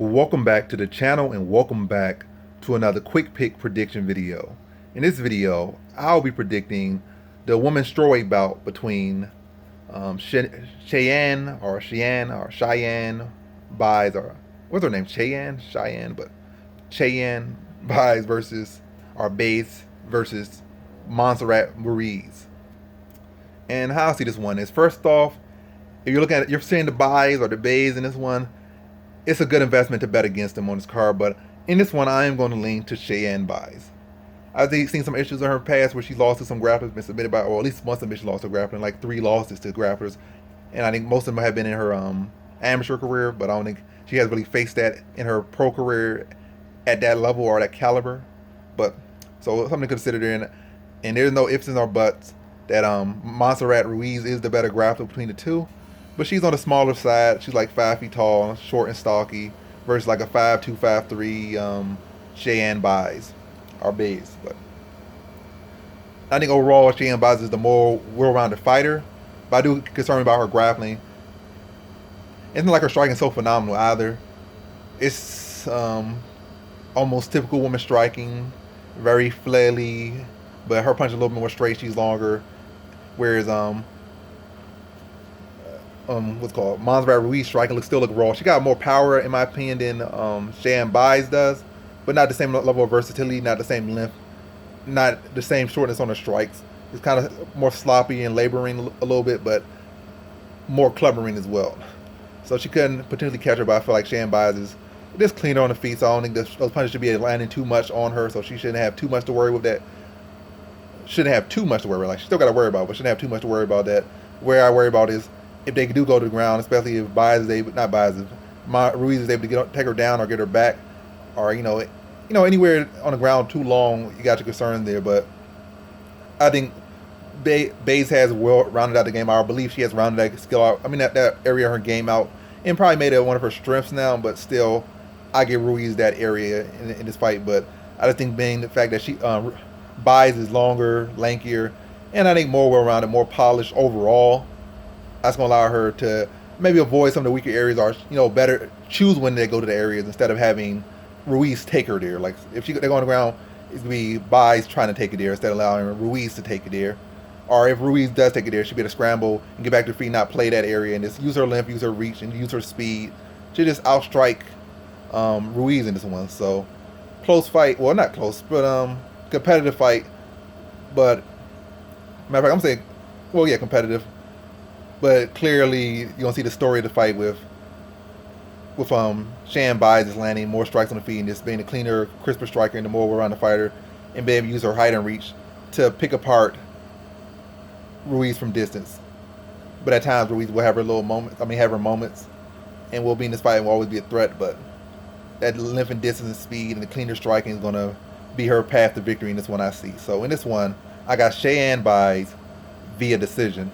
Welcome back to the channel and welcome back to another quick pick prediction video. In this video, I'll be predicting the women's strawweight bout between Cheyanne Buys, or what's her name? Cheyanne, but Cheyanne Buys versus Bays versus Montserrat Ruiz. And how I see this one is, first off, if you're looking at it, you're seeing the Buys or the Bays in this one, it's a good investment to bet against them on this card, but in this one, I am going to lean to Cheyanne Buys. I've seen some issues in her past where she lost to some grapplers, been submitted by, or at least one submission lost to grappling, like 3 losses to grapplers, and I think most of them have been in her amateur career, but I don't think she has really faced that in her pro career at that level or that caliber. But so something to consider there, and there's no ifs and or buts that Montserrat Ruiz is the better grappler between the two. But she's on the smaller side. She's like 5 feet tall, short and stocky, versus like a 5'2", 5'3" Cheyanne Buys, or Bays. But I think overall, Cheyanne Buys is the more well-rounded fighter. But I do concern about her grappling. It's not like her striking is so phenomenal either. It's almost typical woman striking, very flaily, but her punch is a little bit more straight. She's longer, whereas what's called Montserrat Ruiz striking still look raw. She got more power, in my opinion, than Cheyanne Buys does, but not the same level of versatility, not the same length, not the same shortness on her strikes. It's kind of more sloppy and laboring a little bit, but more clubbering as well. So she couldn't potentially catch her, but I feel like Cheyanne Buys is just cleaner on the feet, so I don't think those punches should be landing too much on her, so she shouldn't have too much to worry with that. Shouldn't have too much to worry about. Like, she still got to worry about, but shouldn't have too much to worry about that. Where I worry about is if they do go to the ground, especially if Ruiz is able to take her down or get her back, or anywhere on the ground too long, you got your concerns there. But I think Bays has well rounded out the game. I believe she has rounded that skill out. I mean that area of her game out, and probably made it one of her strengths now. But still, I give Ruiz that area in this fight. But I just think being the fact that she Bays is longer, lankier, and I think more well-rounded, more polished overall, that's going to allow her to maybe avoid some of the weaker areas, or better choose when they go to the areas instead of having Ruiz take her there. Like if they go on the ground, it's going to be Buys trying to take it there instead of allowing Ruiz to take it there. Or if Ruiz does take it there, she'll be able to scramble and get back to her feet, not play that area, and just use her length, use her reach, and use her speed to just outstrike Ruiz in this one. So close fight. Well, not close, but competitive fight. But matter of fact, I'm saying, well, yeah, competitive. But clearly, you're gonna see the story of the fight with Cheyanne Buys is landing more strikes on the feet and just being a cleaner, crisper striker and the more well-rounded fighter, and being able to use her height and reach to pick apart Ruiz from distance. But at times, Ruiz will have her moments, and will be in this fight and will always be a threat. But that length and distance and speed and the cleaner striking is gonna be her path to victory in this one, I see. So in this one, I got Cheyanne Buys via decision.